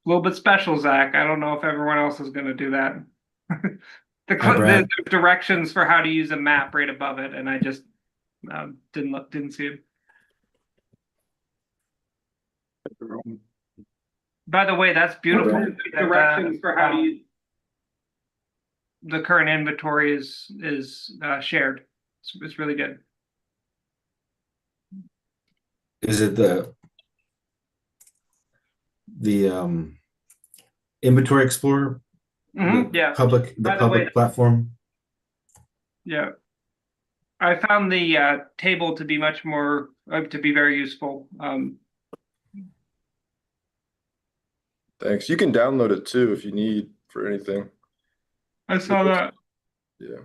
little bit special, Zach. I don't know if everyone else is going to do that. Hi, The Brad. directions for how to use a map right above it, and I just didn't see it. By the way, that's beautiful. Directions for how to use the current inventory is shared. It's really good. Is it the Inventory Explorer, Yeah. the By the way, public platform? yeah. I found the table to be much more to be very useful. Thanks. You can download it too if you need for anything. I saw that. Yeah.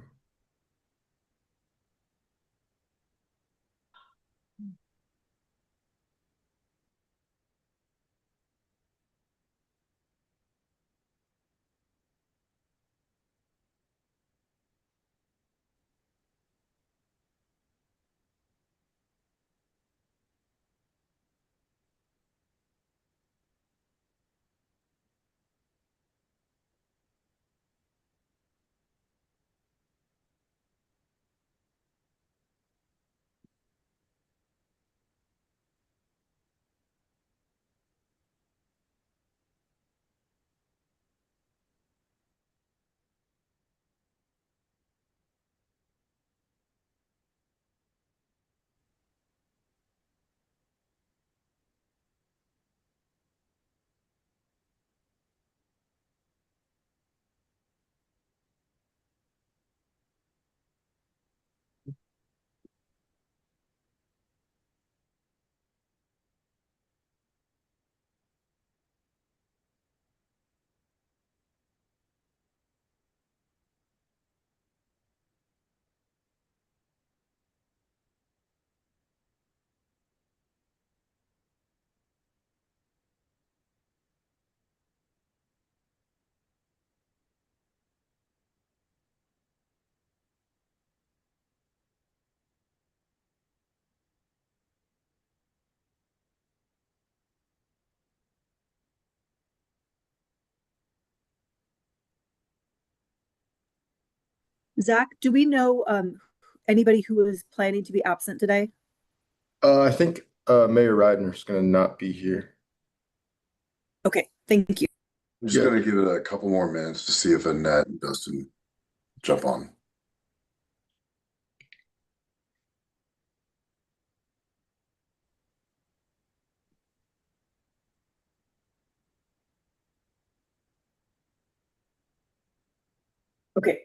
Zach, do we know anybody who is planning to be absent today? I think Mayor Ryder's gonna not be here. Okay, thank you. I'm just gonna give it a couple more minutes to see if Annette and Dustin jump on. Okay.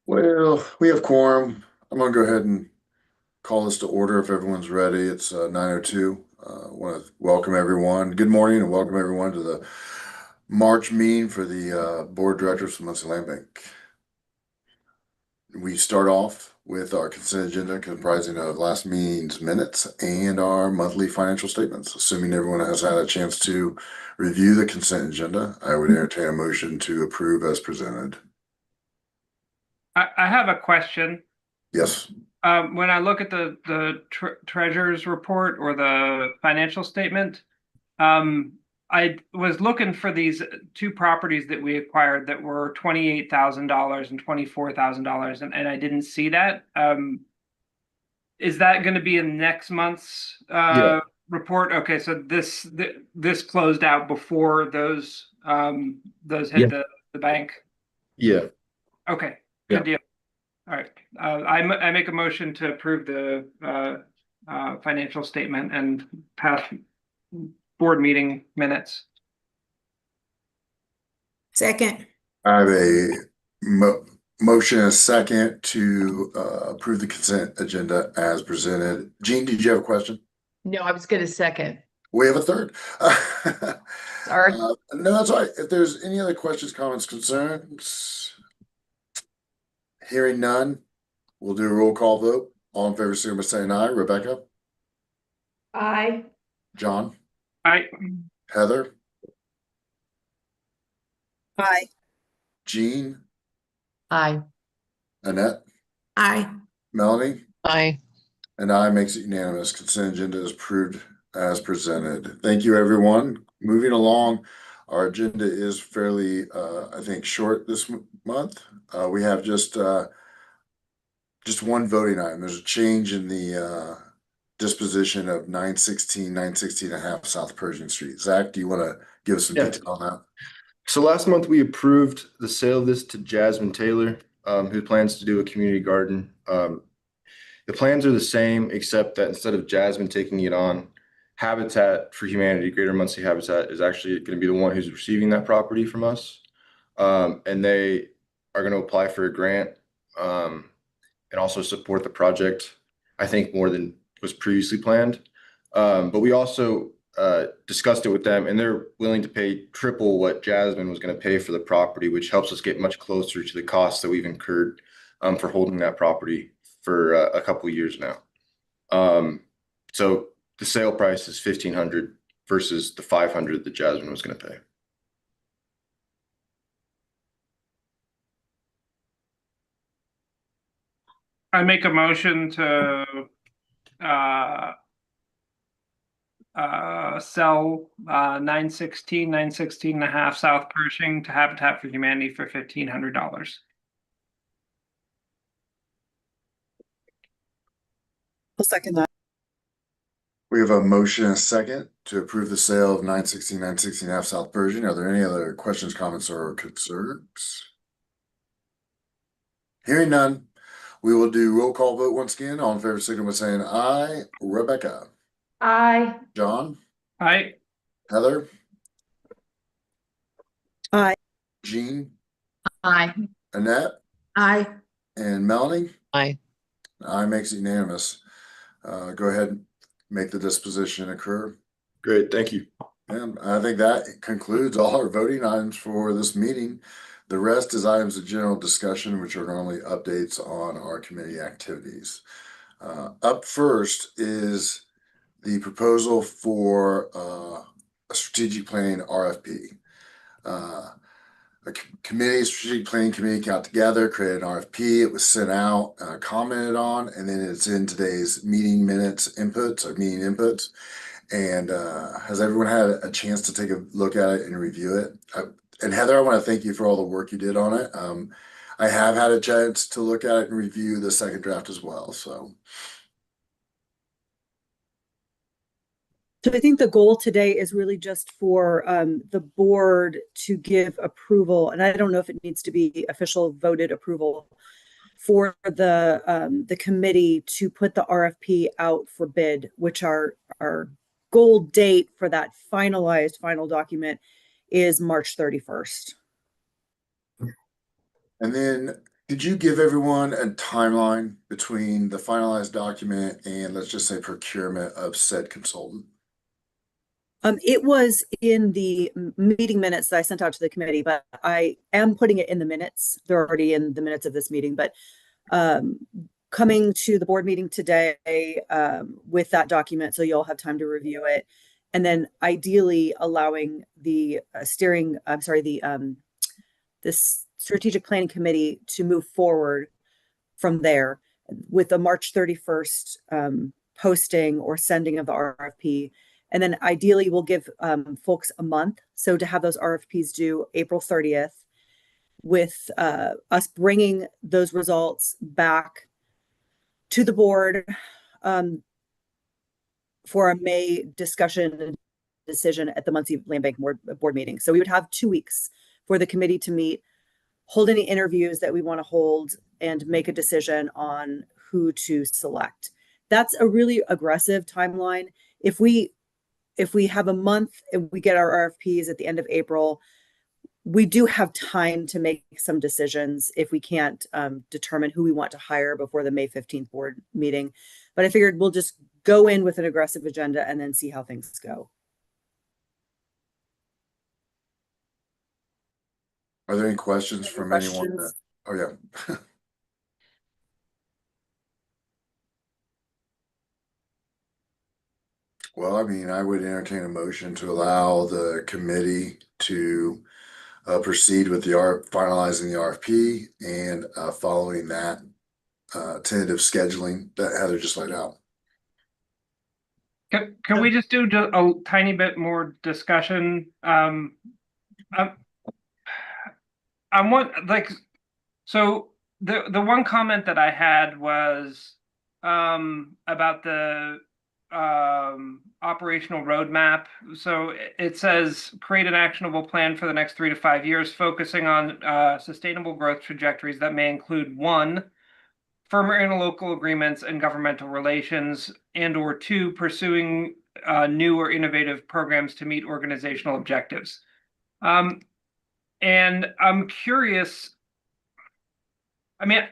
Well, we have quorum. I'm gonna go ahead and call this to order if everyone's ready. It's 9:02. Want to welcome everyone. Good morning and welcome everyone to the March meeting for the Board of Directors of Muncie Land Bank. We start off with our consent agenda comprising of last meeting's minutes and our monthly financial statements. Assuming everyone has had a chance to review the consent agenda, I would entertain a motion to approve as presented. I have a question. Yes. When I look at the treasurer's report or the financial statement, I was looking for these two properties that we acquired that were $28,000 and $24,000, and I didn't see that. Is that going to be in next month's Yeah. report? Okay, so this closed out before those Yeah. hit the bank. Yeah. Okay, Yeah. good deal. All right, I make a motion to approve the financial statement and pass board meeting minutes. Second. I have a motion and a second to approve the consent agenda as presented. Gene, did you have a question? No, I was gonna second. We have a third. Sorry. No, that's all right. If there's any other questions, comments, concerns? Hearing none, we'll do a roll call vote. All in favor, signify by saying aye. Rebecca, Aye. John, I, Heather, Aye. Jean, Aye. Annette, Aye. Melanie, Aye. and I makes it unanimous. Consent agenda is approved as presented. Thank you, everyone. Moving along, our agenda is fairly, I think, short this month. We have just one voting item. There's a change in the disposition of 916 and a half South Pershing Street. Zach, do you want to give us some Yeah. detail on that? So last month we approved the sale of this to Jasmine Taylor, who plans to do a community garden. The plans are the same, except that instead of Jasmine taking it on, Habitat for Humanity, Greater Muncie Habitat, is actually going to be the one who's receiving that property from us. And they are going to apply for a grant and also support the project, I think, more than was previously planned. But we also discussed it with them, and they're willing to pay triple what Jasmine was going to pay for the property, which helps us get much closer to the costs that we've incurred for holding that property for a couple of years now. So the sale price is $1,500 versus the $500 that Jasmine was going to pay. I make a motion to sell 916 and a half South Pershing to Habitat for Humanity for $1,500. I'll second that. We have a motion and a second to approve the sale of 916 and a half South Pershing. Are there any other questions, comments, or concerns? Hearing none, we will do roll call vote once again. All in favor, signal by saying aye. Rebecca, Aye. John, I, Heather, Aye. Jean, Aye. Annette, Aye. and Melanie. Aye. Aye makes it unanimous. Go ahead and make the disposition occur. Great, thank you. And I think that concludes all our voting items for this meeting. The rest is items of general discussion, which are normally updates on our committee activities. Up first is the proposal for a strategic planning RFP. Strategic planning committee got together, created an RFP. It was sent out, commented on, and then it's in today's meeting minutes inputs or meeting inputs. And has everyone had a chance to take a look at it and review it? And Heather, I want to thank you for all the work you did on it. I have had a chance to look at it and review the second draft as well. So I think the goal today is really just for the board to give approval, and I don't know if it needs to be official voted approval for the committee to put the RFP out for bid, which our goal date for that finalized final document is March 31st. and then could you give everyone a timeline between the finalized document and let's just say procurement of said consultant? It was in the meeting minutes that I sent out to the committee, but I am putting it in the minutes. They're already in the minutes of this meeting, but coming to the board meeting today with that document, so you'll have time to review it. And then ideally allowing the this strategic planning committee to move forward from there with the March 31st posting or sending of the RFP. And then ideally we'll give folks a month. So to have those RFPs due April 30th with us bringing those results back to the board for a May discussion and decision at the Muncie Land Bank board meeting. So we would have 2 weeks for the committee to meet, hold any interviews that we want to hold, and make a decision on who to select. That's a really aggressive timeline. If we have a month and we get our RFPs at the end of April, we do have time to make some decisions if we can't determine who we want to hire before the May 15th board meeting. But I figured we'll just go in with an aggressive agenda and then see how things go. Are there any questions from anyone? Questions? Oh, yeah. Well, I mean, I would entertain a motion to allow the committee to proceed with finalizing the RFP and following that tentative scheduling that Heather just laid out. Can we just do a tiny bit more discussion? I'm so the one comment that I had was about the operational roadmap. So it says create an actionable plan for the next 3 to 5 years, focusing on sustainable growth trajectories that may include 1, firmer interlocal agreements and governmental relations, and/or 2, pursuing new or innovative programs to meet organizational objectives. And I'm curious, I mean,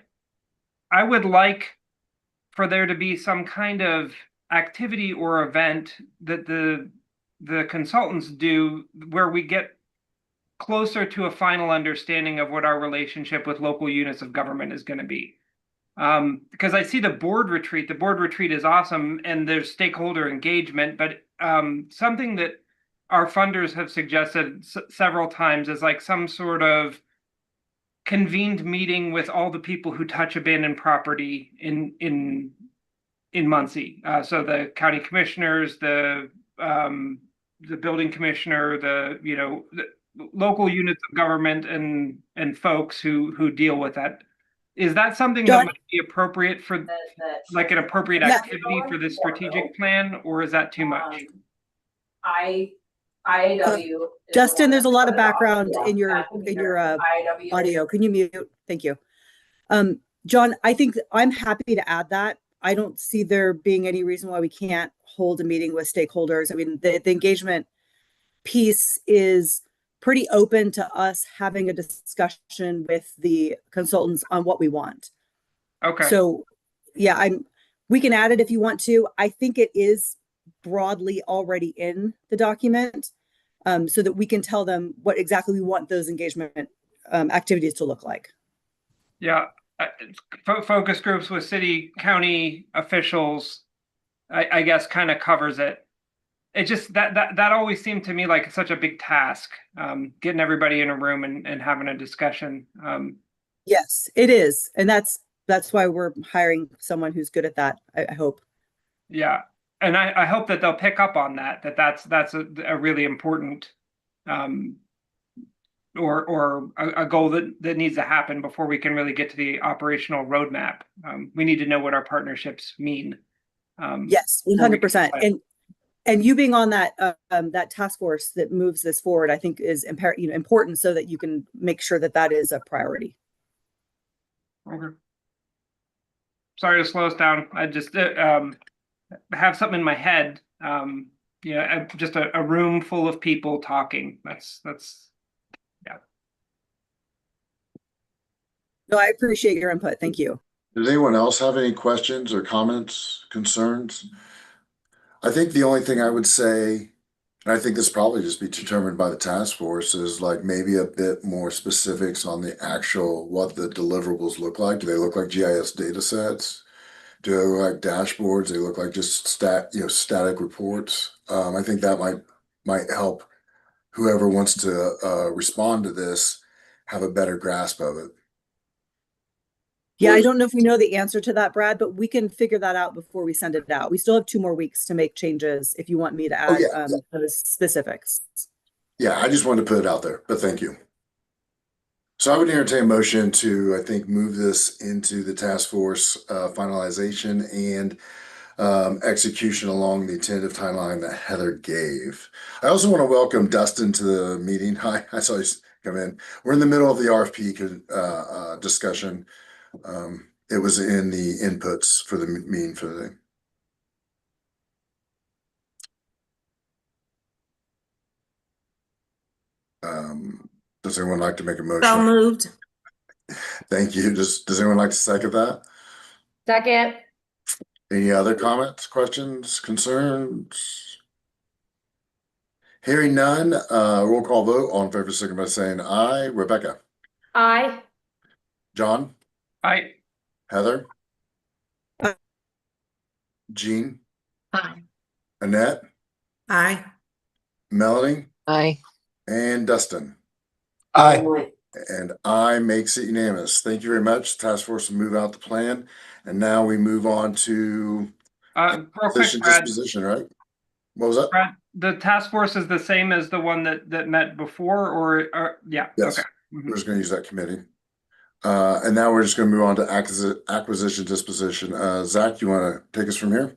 I would like for there to be some kind of activity or event that the consultants do where we get closer to a final understanding of what our relationship with local units of government is going to be. Because I see the board retreat is awesome and there's stakeholder engagement, but something that our funders have suggested several times is like some sort of convened meeting with all the people who touch abandoned property in Muncie. So the county commissioners, the building commissioner, the local units of government and folks who deal with that. Is that something John? that might be appropriate for like an appropriate Yeah. activity for this strategic plan, or is that too much? IAW. Justin, there's a lot of background in your audio. Can you mute? Thank you. John, I think I'm happy to add that. I don't see there being any reason why we can't hold a meeting with stakeholders. I mean, the engagement piece is pretty open to us having a discussion with the consultants on what we want. Okay. So yeah, we can add it if you want to. I think it is broadly already in the document, so that we can tell them what exactly we want those engagement activities to look like. Yeah, focus groups with city, county officials, I guess, kind of covers it. It just that always seemed to me like such a big task, getting everybody in a room and having a discussion. Yes, it is, and that's why we're hiring someone who's good at that. I hope. Yeah, and I hope that they'll pick up on that's a really important or a goal that needs to happen before we can really get to the operational roadmap. We need to know what our partnerships mean. Yes, 100%. And you being on that that task force that moves this forward, I think is important so that you can make sure that is a priority. Okay. Sorry to slow us down. I just have something in my head. Just a room full of people talking. That's yeah. No, I appreciate your input. Thank you. Does anyone else have any questions or comments, concerns? I think the only thing I would say, and I think this probably just be determined by the task force, is like maybe a bit more specifics on the actual, what the deliverables look like. Do they look like GIS data sets? Do they look like dashboards? Do they look like just static reports? I think that might help whoever wants to respond to this have a better grasp of it. Yeah, I don't know if we know the answer to that, Brad, but we can figure that out before we send it out. We still have 2 more weeks to make changes if you want me to add those specifics. Yeah, I just wanted to put it out there, but thank you. So I would entertain a motion to, I think, move this into the task force finalization and execution along the tentative timeline that Heather gave. I also want to welcome Dustin to the meeting. Hi, I saw you come in. We're in the middle of the RFP discussion. It was in the inputs for the meeting for the day. Does anyone like to make a motion? So moved. Thank you. Does anyone like to second that? Second. Any other comments, questions, concerns? Hearing none, roll call vote. All in favor, signify by saying aye. Rebecca, Aye. John, I, Heather, Aye. Jean, Aye. Annette, Aye. Melanie, Aye. and Dustin. Aye. And I makes it unanimous. Thank you very much. Task force will move out the plan. And now we move on to real quick, position Brad, disposition, right? What was that? Brad, the task force is the same as the one that met before, or yeah, Yes. okay. Mhm. We're just gonna use that committee. And now we're just gonna move on to acquisition disposition. Zach, you wanna take us from here?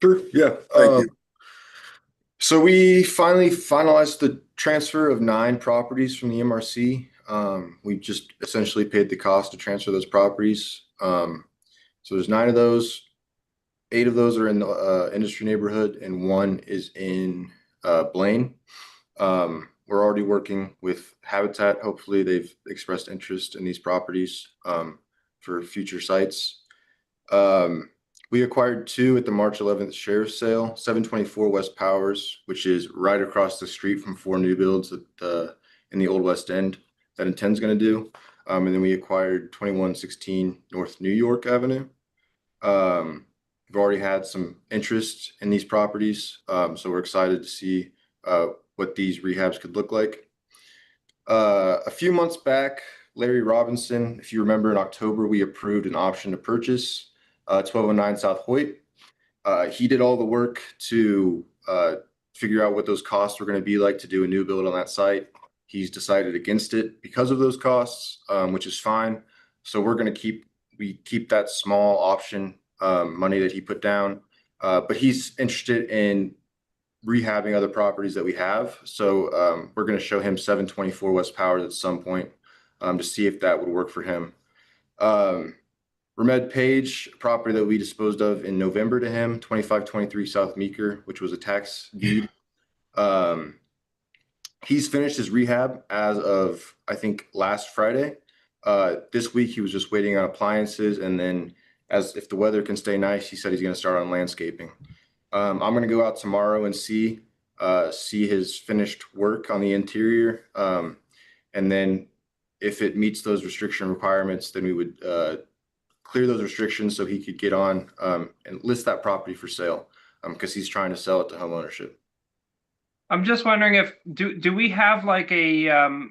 Sure, yeah. Thank you. So we finally finalized the transfer of 9 properties from the MRC. We just essentially paid the cost to transfer those properties. So there's 9 of those. 8 of those are in the industry neighborhood, and 1 is in Blaine. We're already working with Habitat. Hopefully, they've expressed interest in these properties for future sites. We acquired 2 at the March 11th sheriff's sale, 724 West Powers, which is right across the street from 4 new builds in the Old West End that Intend's going to do. And then we acquired 2116 North New York Avenue. We've already had some interest in these properties, so we're excited to see what these rehabs could look like. A few months back, Larry Robinson, if you remember, in October, we approved an option to purchase 1209 South Hoyt. He did all the work to figure out what those costs were going to be like to do a new build on that site. He's decided against it because of those costs, which is fine. So we're going to keep that small option money that he put down, but he's interested in rehabbing other properties that we have. So we're going to show him 724 West Powers at some point to see if that would work for him. Remed Page, a property that we disposed of in November to him, 2523 South Meeker, which was a tax deed. He's finished his rehab as of, I think, last Friday. This week he was just waiting on appliances, and then if the weather can stay nice, he said he's going to start on landscaping. I'm going to go out tomorrow and see his finished work on the interior, and then if it meets those restriction requirements, then we would clear those restrictions so he could get on and list that property for sale, because he's trying to sell it to home ownership. I'm just wondering if do we have like a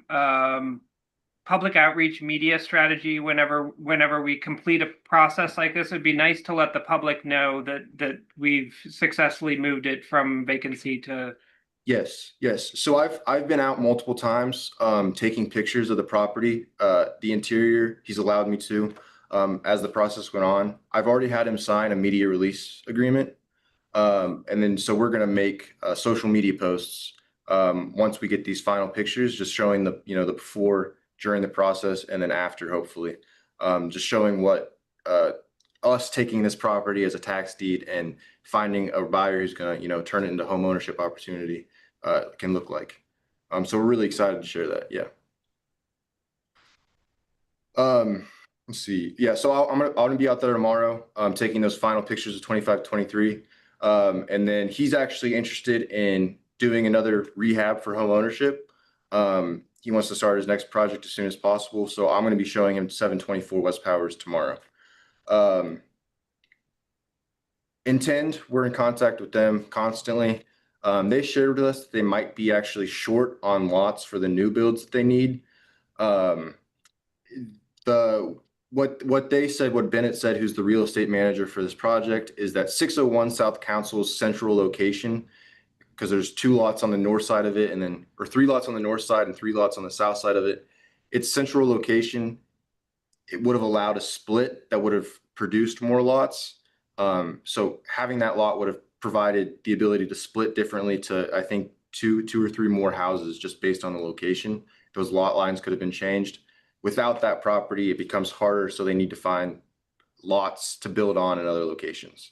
public outreach media strategy whenever we complete a process like this? It'd be nice to let the public know that we've successfully moved it from vacancy to. Yes. So I've been out multiple times taking pictures of the property, the interior. He's allowed me to. As the process went on, I've already had him sign a media release agreement. And then so we're going to make social media posts once we get these final pictures, just showing the before, during the process, and then after, hopefully, just showing what us taking this property as a tax deed and finding a buyer who's going to turn it into home ownership opportunity can look like. So we're really excited to share that. Yeah. Let's see. Yeah, so I'm gonna be out there tomorrow, taking those final pictures of 2523. And then he's actually interested in doing another rehab for home ownership. He wants to start his next project as soon as possible. So I'm going to be showing him 724 West Powers tomorrow. Intend, we're in contact with them constantly. They shared with us that they might be actually short on lots for the new builds that they need. What they said, what Bennett said, who's the real estate manager for this project, is that 601 South Council's central location, because there's 2 lots on the north side of it, or 3 lots on the north side and 3 lots on the south side of it. Its central location, it would have allowed a split that would have produced more lots. So having that lot would have provided the ability to split differently to, I think, two or three more houses just based on the location. Those lot lines could have been changed. Without that property, it becomes harder, so they need to find lots to build on in other locations.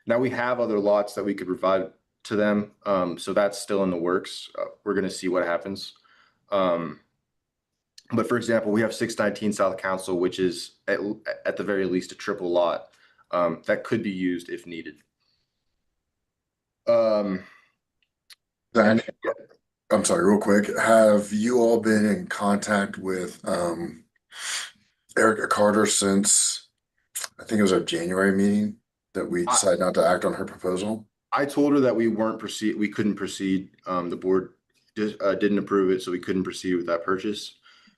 Now we have other lots that we could provide to them, so that's still in the works. We're going to see what happens. But for example, we have 619 South Council, which is at the very least a triple lot. that could be used if needed. And Zach, I'm sorry, real quick. Have you all been in contact with Erica Carter since I think it was our January meeting that we decided not to act on her proposal? I told her that we couldn't proceed. The board didn't approve it, so we couldn't proceed with that purchase.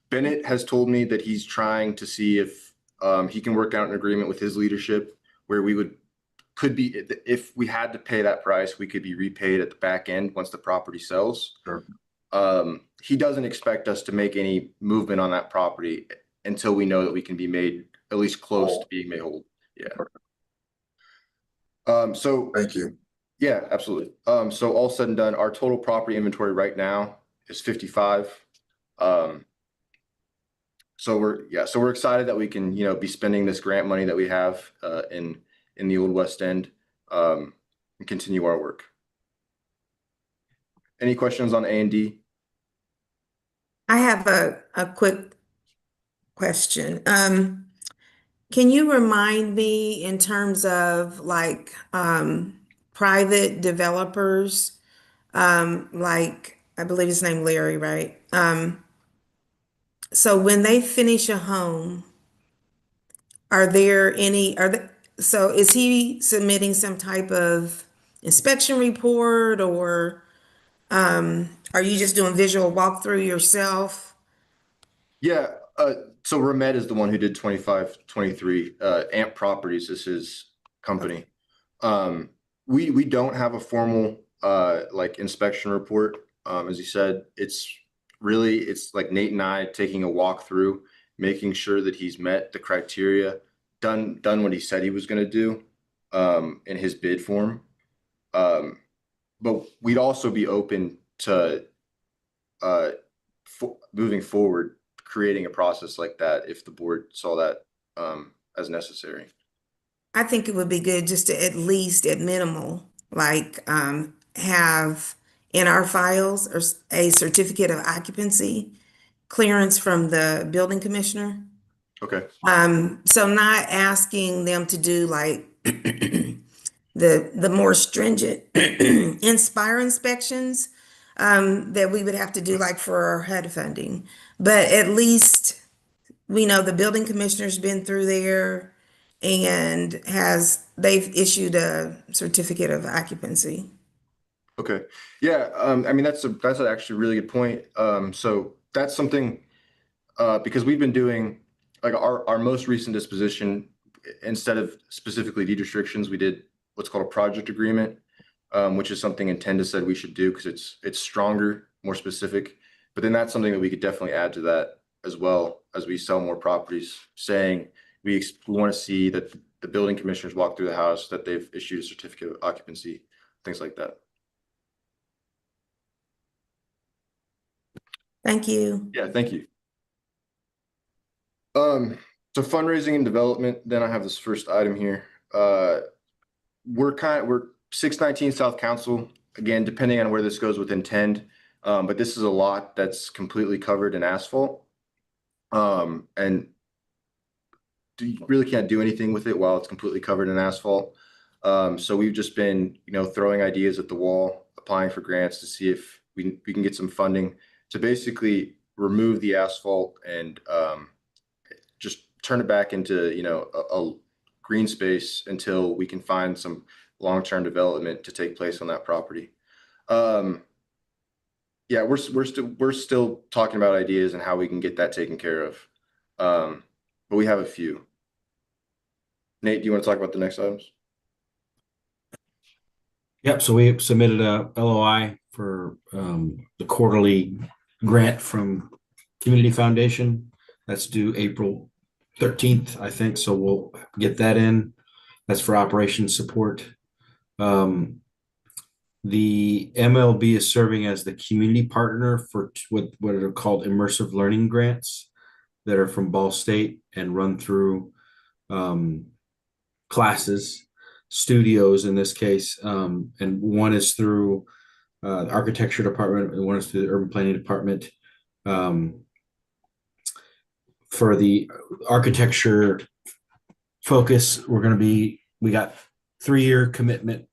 Bennett has told me that he's trying to see if he can work out an agreement with his leadership where if we had to pay that price, we could be repaid at the back end once the property sells. Sure. He doesn't expect us to make any movement on that property until we know that we can be made at least close to being made whole. Yeah. So Thank you. yeah, absolutely. So all said and done, our total property inventory right now is 55. So we're excited that we can, be spending this grant money that we have in the Old West End and continue our work. Any questions on A&D? I have a quick question. Can you remind me in terms of like private developers, like I believe his name Larry, right? So when they finish a home, so is he submitting some type of inspection report or are you just doing visual walkthrough yourself? Yeah. So Ramed is the one who did 2523. Amp Properties is his company. We don't have a formal like inspection report. As you said, it's like Nate and I taking a walk through, making sure that he's met the criteria, done what he said he was going to do in his bid form. But we'd also be open to moving forward, creating a process like that if the board saw that as necessary. I think it would be good just to at least at minimal, like have in our files or a certificate of occupancy clearance from the building commissioner. Okay. So not asking them to do like the more stringent Inspire inspections that we would have to do like for our HUD funding, but at least we know the building commissioner's been through there and they've issued a certificate of occupancy. Okay. Yeah. I mean, that's actually a really good point. So that's something because we've been doing like our most recent disposition, instead of specifically deed restrictions, we did what's called a project agreement, which is something Intenda said we should do because it's stronger, more specific. But then that's something that we could definitely add to that as well as we sell more properties, saying we want to see that the building commissioners walk through the house, that they've issued a certificate of occupancy, things like that. Thank you. Yeah, thank you. So fundraising and development, then I have this first item here. We're 619 South Council, again, depending on where this goes with Intend, but this is a lot that's completely covered in asphalt. And you really can't do anything with it while it's completely covered in asphalt. So we've just been, throwing ideas at the wall, applying for grants to see if we can get some funding to basically remove the asphalt and just turn it back into, a green space until we can find some long-term development to take place on that property. Yeah, we're still talking about ideas and how we can get that taken care of. But we have a few. Nate, do you want to talk about the next items? Yep, so we submitted a LOI for the quarterly grant from Community Foundation. That's due April 13th, I think, so we'll get that in. That's for operations support. The MLB is serving as the community partner for what are called immersive learning grants that are from Ball State and run through classes, studios in this case, and one is through the architecture department and one is through the urban planning department. For the architecture focus, we're going to be we got 3-year commitment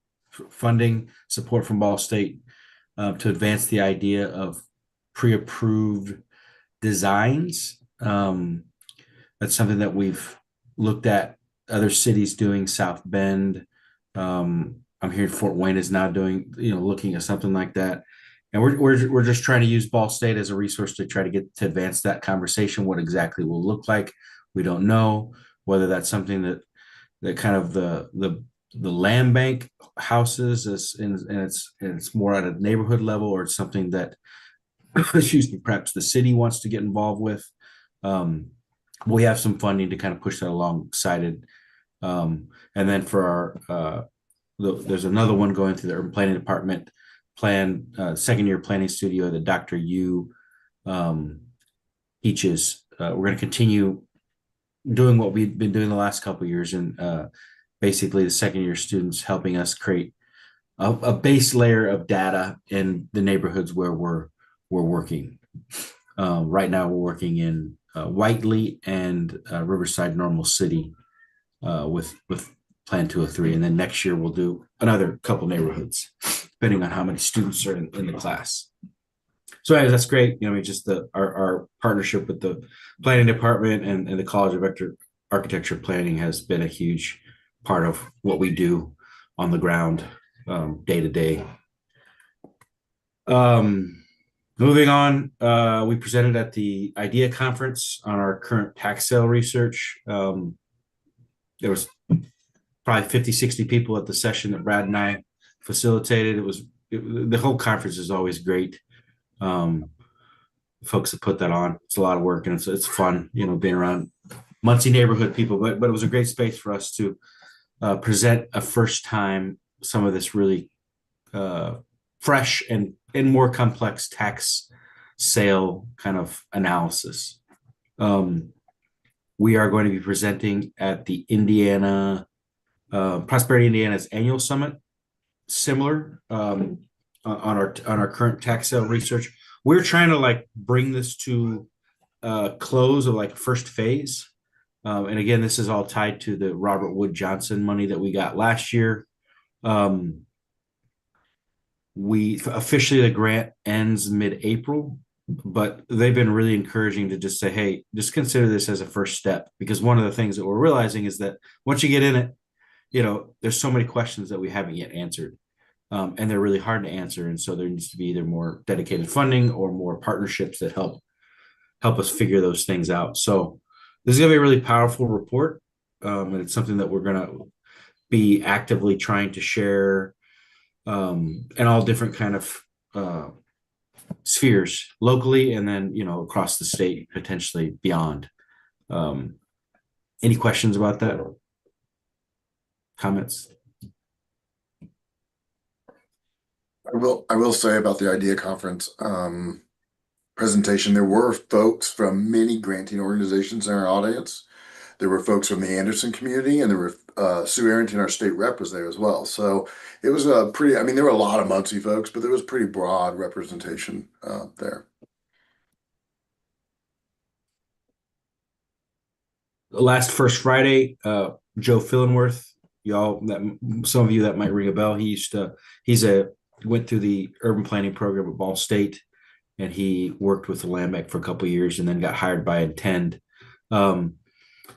funding support from Ball State to advance the idea of pre-approved designs. That's something that we've looked at other cities doing. South Bend. I'm hearing Fort Wayne is now doing, looking at something like that. And we're just trying to use Ball State as a resource to try to get to advance that conversation. What exactly will look like, we don't know. Whether that's something that kind of the land bank houses is, and it's more at a neighborhood level, or it's something that excuse me, perhaps the city wants to get involved with. We have some funding to kind of push that alongside it. And then for our there's another one going through the urban planning department second year planning studio that Dr. Yu teaches. We're going to continue doing what we've been doing the last couple of years, and basically the second year students helping us create a base layer of data in the neighborhoods where we're working. Right now we're working in Whiteley and Riverside Normal City with Plan 203, and then next year we'll do another couple neighborhoods depending on how many students are in the class. So anyways, that's great. Just our partnership with the planning department and the College of Architecture Planning has been a huge part of what we do on the ground day to day. Moving on, we presented at the IDEA conference on our current tax sale research. There was probably 50, 60 people at the session that Brad and I facilitated. The whole conference is always great. Folks that put that on, it's a lot of work, and it's fun, being around Muncie neighborhood people, but it was a great space for us to present a first time some of this really fresh and more complex tax sale kind of analysis. We are going to be presenting at the Indiana Prosperity Indiana's annual summit, similar on our current tax sale research. We're trying to bring this to close of first phase. And again, this is all tied to the Robert Wood Johnson money that we got last year. We officially, the grant ends mid-April, but they've been really encouraging to just say, hey, just consider this as a first step, because one of the things that we're realizing is that once you get in it, there's so many questions that we haven't yet answered. And they're really hard to answer. And so there needs to be either more dedicated funding or more partnerships that help us figure those things out. So this is going to be a really powerful report. And it's something that we're going to be actively trying to share in all different kind of spheres locally, and then, across the state, potentially beyond. Any questions about that? Comments? I will say about the IDEA conference presentation, there were folks from many granting organizations in our audience. There were folks from the Anderson community, and there were Sue Arrington, our state rep, was there as well. So it was a pretty, there were a lot of Muncie folks, but there was pretty broad representation there. Last First Friday, Joe Fillenworth, some of you that might ring a bell. Went through the urban planning program at Ball State, and he worked with the land bank for a couple of years and then got hired by Intend.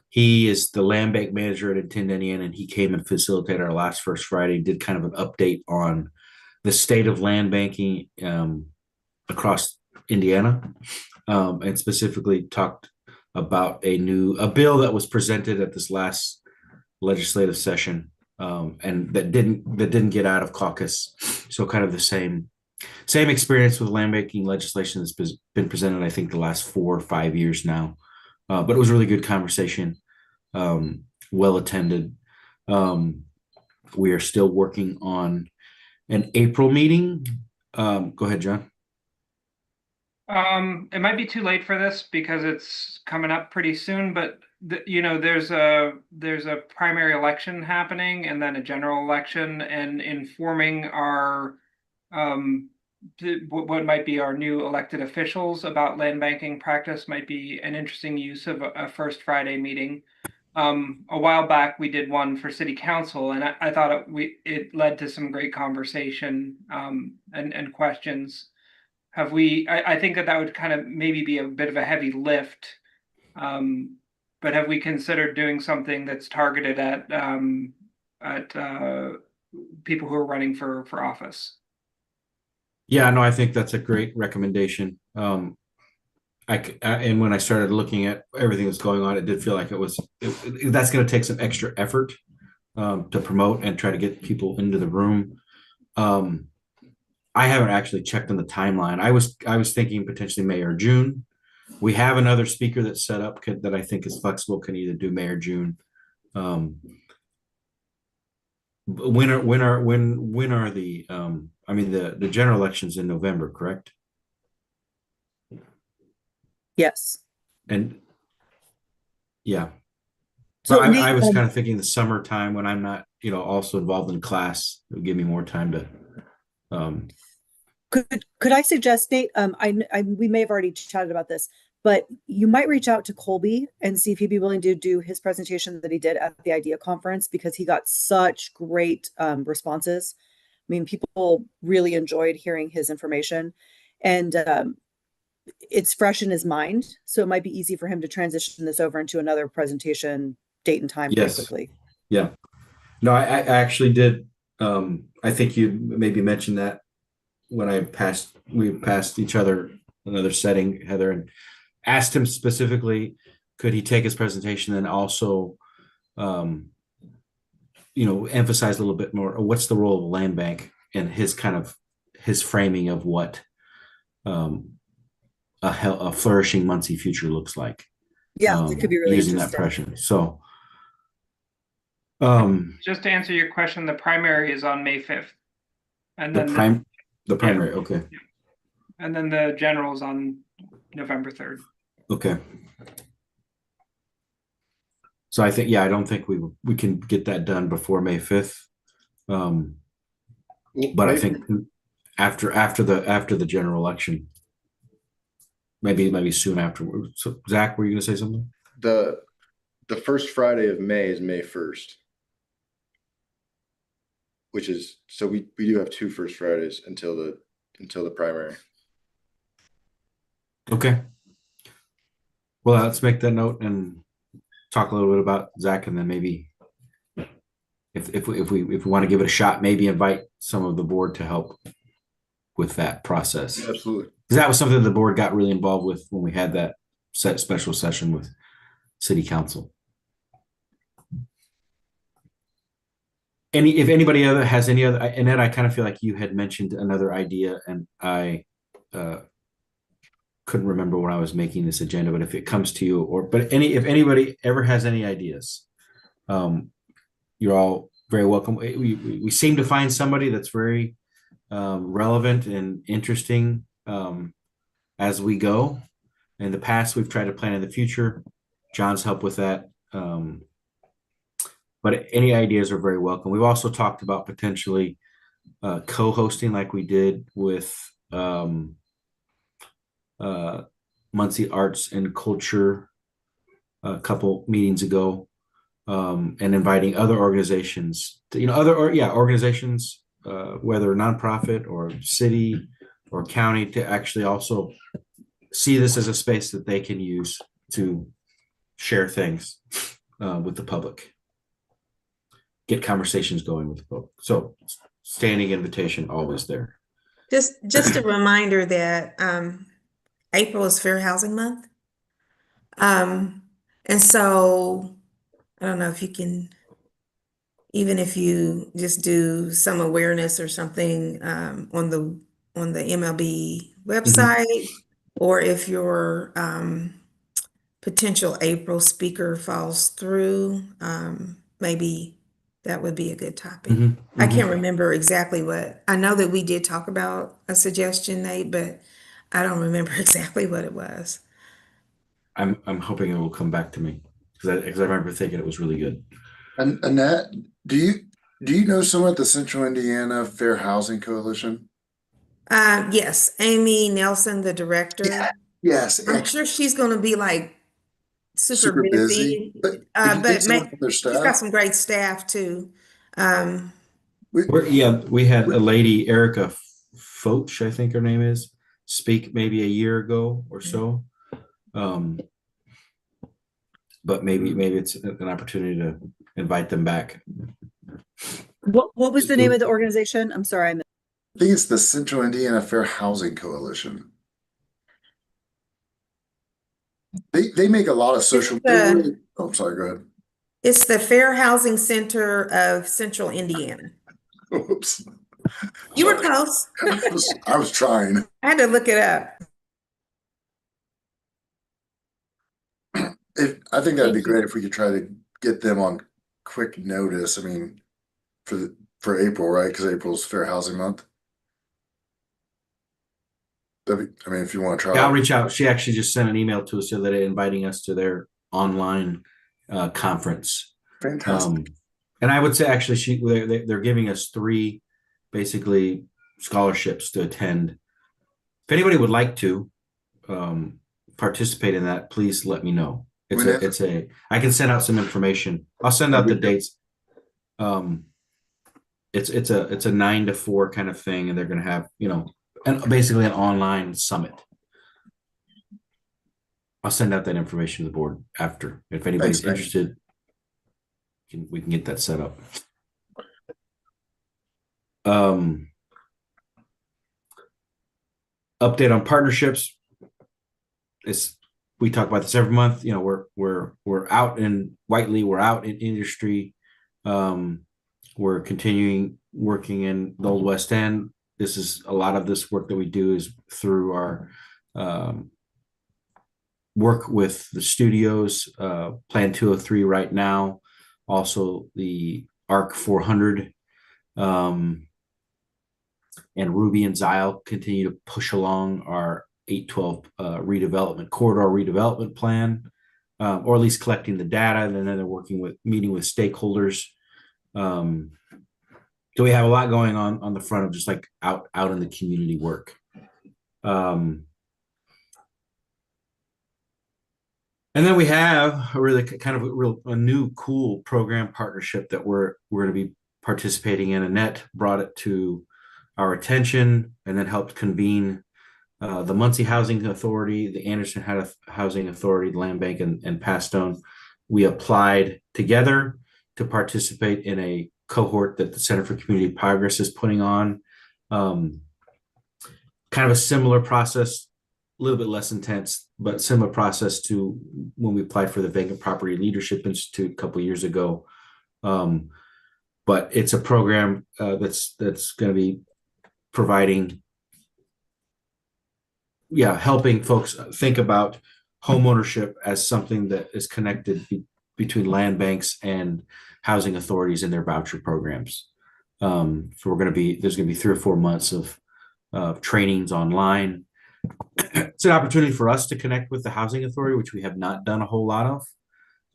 He is the land bank manager at Intend Indiana, and he came and facilitated our last First Friday, did kind of an update on the state of land banking across Indiana, and specifically talked about a bill that was presented at this last legislative session, and that didn't get out of caucus. So kind of the same experience with land banking legislation that's been presented, I think, the last 4 or 5 years now. But it was a really good conversation, well attended. We are still working on an April meeting. Go ahead, John. It might be too late for this because it's coming up pretty soon, but there's a primary election happening and then a general election, and informing our what might be our new elected officials about land banking practice might be an interesting use of a First Friday meeting. A while back, we did one for city council, and I thought it led to some great conversation and questions. I think that would kind of maybe be a bit of a heavy lift. But have we considered doing something that's targeted at people who are running for office? Yeah, no, I think that's a great recommendation. And when I started looking at everything that's going on, it did feel like that's going to take some extra effort to promote and try to get people into the room. I haven't actually checked on the timeline. I was thinking potentially May or June. We have another speaker that's set up that I think is flexible, can either do May or June. When are the I mean the general elections in November, correct? Yes. And yeah. So But Nate, I was kind of thinking the summertime when I'm not, also involved in class, it would give me more time to could I suggest, Nate? We may have already chatted about this, but you might reach out to Colby and see if he'd be willing to do his presentation that he did at the IDEA conference, because he got such great responses. I mean, people really enjoyed hearing his information, and it's fresh in his mind. So it might be easy for him to transition this over into another presentation date and time pretty Yes. quickly. Yeah. No, I actually did. I think you maybe mentioned that when we passed each other another setting, Heather, and asked him specifically, could he take his presentation and also, emphasize a little bit more, what's the role of the land bank and his framing of what a flourishing Muncie future looks like. Yeah, it could be really using that interesting. pressure. So, Just to answer your question, the primary is on May 5th. And then the primary, okay. And then the general is on November 3rd. Okay. So I think, I don't think we can get that done before May 5th. But I think after the general election, maybe soon afterwards. So Zach, were you gonna say something? The first Friday of May is May 1st. Which is, so we do have two first Fridays until the primary. Okay. Well, let's make that note and talk a little bit about Zach, and then maybe if we want to give it a shot, maybe invite some of the board to help with that process. Absolutely. Because that was something the board got really involved with when we had that special session with city council. If anybody has any other, and Ed, I kind of feel like you had mentioned another idea, and I couldn't remember when I was making this agenda, but if it comes to you, if anybody ever has any ideas, you're all very welcome. We seem to find somebody that's very relevant and interesting as we go. In the past, we've tried to plan in the future. John's helped with that. But any ideas are very welcome. We've also talked about potentially co-hosting like we did with Muncie Arts and Culture a couple meetings ago, and inviting other organizations to, organizations, whether nonprofit or city or county, to actually also see this as a space that they can use to share things with the public. Get conversations going with the public. So standing invitation always there. Just a reminder that April is Fair Housing Month. And so I don't know if you can, even if you just do some awareness or something on the MLB website, or if your potential April speaker falls through, maybe that would be a good topic. I can't remember exactly what. I know that we did talk about a suggestion, Nate, but I don't remember exactly what it was. I'm hoping it will come back to me because I remember thinking it was really good. And Annette, do you know someone at the Central Indiana Fair Housing Coalition? Yes, Amy Nelson, the director. Yes. I'm sure she's going to be like super busy. But if you But think someone ma- from their he's got staff, some great staff too. Um, We had a lady, Erica Foch, I think her name is, speak maybe a year ago or so. But maybe it's an opportunity to invite them back. What was the name of the organization? I'm sorry. I think it's the Central Indiana Fair Housing Coalition. They make a lot of social. Oh, I'm sorry. Go ahead. it's the Fair Housing Center of Central Indiana. Oops. You were Sorry. close. I was trying. I had to look it up. I think that'd be Thank you. great if we could try to get them on quick notice. I mean, for April, right? Because April's Fair Housing Month. I mean, if you want to try. Yeah, I'll reach out. She actually just sent an email to us the other day inviting us to their online conference. Fantastic. And I would say actually they're giving us 3 basically scholarships to attend. If anybody would like to participate in that, please let me know. I can send out some information. I'll send out the dates. It's a 9 to 4 kind of thing, and they're going to have, and basically an online summit. I'll send out that information to the board after. If anybody's interested, we can get that set up. Update on partnerships. We talk about this every month. We're out in Whiteley, we're out in industry. We're continuing working in the Old West End. This is a lot of this work that we do is through our work with the studios, Plan 203 right now, also the ARC 400, and Ruby and Zile continue to push along our 812 corridor redevelopment plan, or at least collecting the data, and then they're meeting with stakeholders. So we have a lot going on the front of just like out in the community work. And then we have a really kind of a new cool program partnership that we're going to be participating in. Annette brought it to our attention and then helped convene the Muncie Housing Authority, the Anderson Housing Authority, the Land Bank, and Pastone. We applied together to participate in a cohort that the Center for Community Progress is putting on. Kind of a similar process, a little bit less intense, but similar process to when we applied for the Vacant Property Leadership Institute a couple of years ago. But it's a program that's going to be providing, helping folks think about homeownership as something that is connected between land banks and housing authorities and their voucher programs. So there's going to be 3 or 4 months of trainings online. It's an opportunity for us to connect with the housing authority, which we have not done a whole lot of.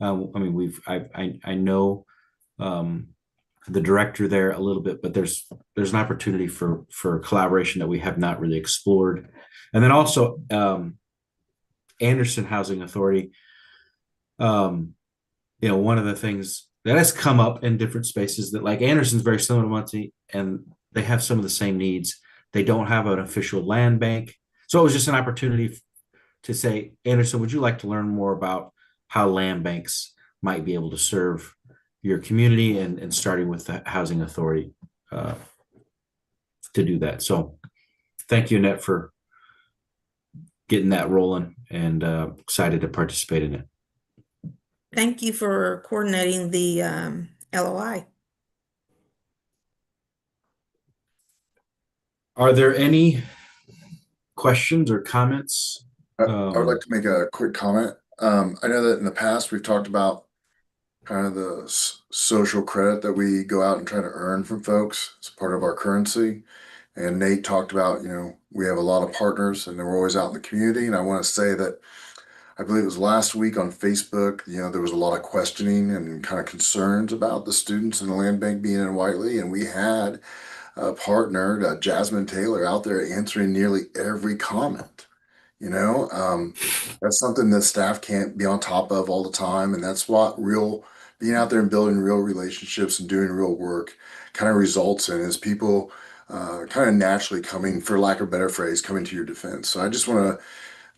I mean, I know the director there a little bit, but there's an opportunity for collaboration that we have not really explored. And then also Anderson Housing Authority. One of the things that has come up in different spaces that, like, Anderson's very similar to Muncie, and they have some of the same needs. They don't have an official land bank. So it was just an opportunity to say, Anderson, would you like to learn more about how land banks might be able to serve your community, and starting with the housing authority to do that. So thank you, Annette, for getting that rolling, and excited to participate in it. Thank you for coordinating the LOI. Are there any questions or comments? I would like to make a quick comment. I know that in the past we've talked about kind of the social credit that we go out and try to earn from folks. It's part of our currency. And Nate talked about, we have a lot of partners and we're always out in the community. And I want to say that I believe it was last week on Facebook, there was a lot of questioning and kind of concerns about the students in the land bank being in Whiteley. And we had a partner, Jasmine Taylor, out there answering nearly every comment. You know, that's something that staff can't be on top of all the time, and that's what being out there and building real relationships and doing real work kind of results in is people kind of naturally coming, for lack of a better phrase, coming to your defense. So I just want to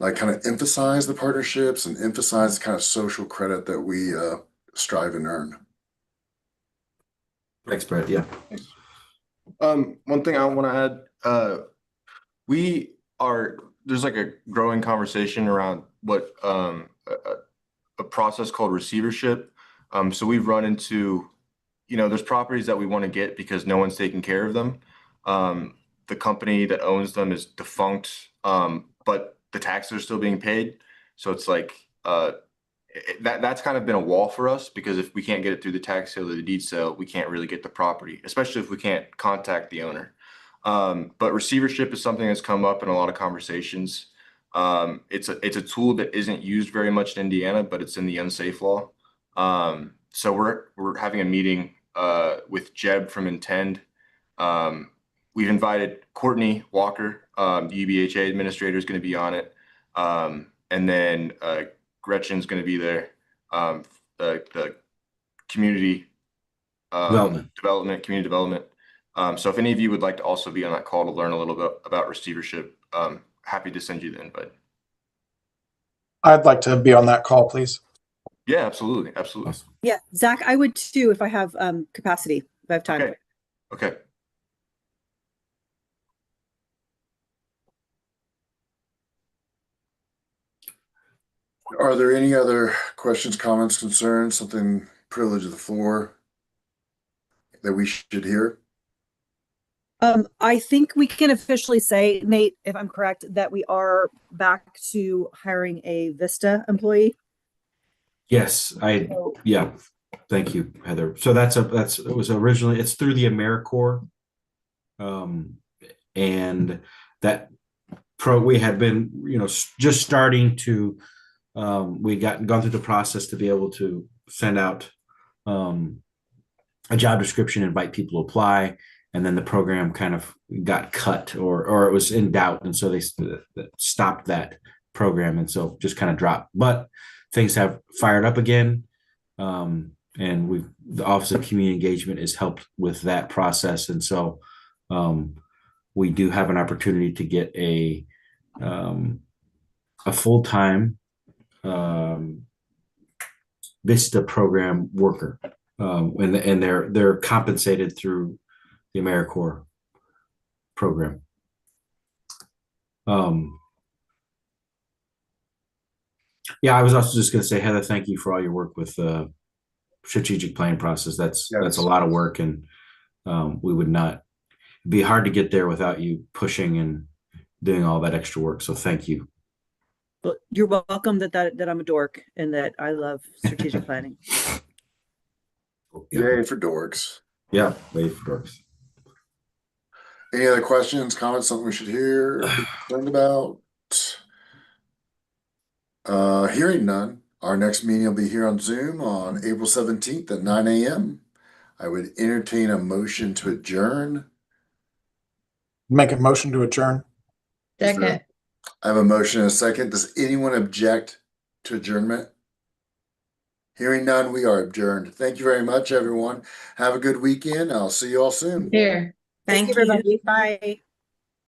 like kind of emphasize the partnerships and emphasize the kind of social credit that we strive and earn. Thanks, Brett. Yeah. One thing I want to add, there's like a growing conversation around what a process called receivership. So we've run into, there's properties that we want to get because no one's taking care of them. The company that owns them is defunct, but the taxes are still being paid. So it's like that's kind of been a wall for us, because if we can't get it through the tax sale or the deed sale, we can't really get the property, especially if we can't contact the owner. But receivership is something that's come up in a lot of conversations. It's a tool that isn't used very much in Indiana, but it's in the unsafe law. So we're having a meeting with Jeb from Intend. We've invited Courtney Walker, the UBHA administrator, is going to be on it, and then Gretchen's going to be there. The community community development. So if any of you would like to also be on that call to learn a little bit about receivership, happy to send you the invite. I'd like to be on that call, please. Yeah, absolutely. Absolutely. Yeah, Zach, I would too if I have capacity, if I have time. Okay. Okay. Are there any other questions, comments, concerns, something privilege of the floor that we should hear? I think we can officially say, Nate, if I'm correct, that we are back to hiring a Vista employee. Yes, yeah. Thank you, Heather. So it was originally, it's through the AmeriCorps. And that we had been, just starting to, we gone through the process to be able to send out a job description, invite people to apply, and then the program kind of got cut or it was in doubt, and so they stopped that program, and so just kind of dropped. But things have fired up again, and the Office of Community Engagement has helped with that process, and so we do have an opportunity to get a full-time Vista program worker, and they're compensated through the AmeriCorps program. Yeah, I was also just going to say, Heather, thank you for all your work with the strategic planning process. That's a lot of work, and we would not be hard to get there without you pushing and doing all that extra work. So thank you. Well, you're welcome that I'm a dork and that I love strategic planning. Yay for dorks. Yeah, wait for dorks. Any other questions, comments, something we should hear, be concerned about? Hearing none, our next meeting will be here on Zoom on April 17th at 9 a.m. I would entertain a motion to adjourn. Make a motion to adjourn. Second. I have a motion and a second. Does anyone object to adjournment? Hearing none, we are adjourned. Thank you very much, everyone. Have a good weekend. I'll see you all soon. Here. Thank you. Everybody. Bye.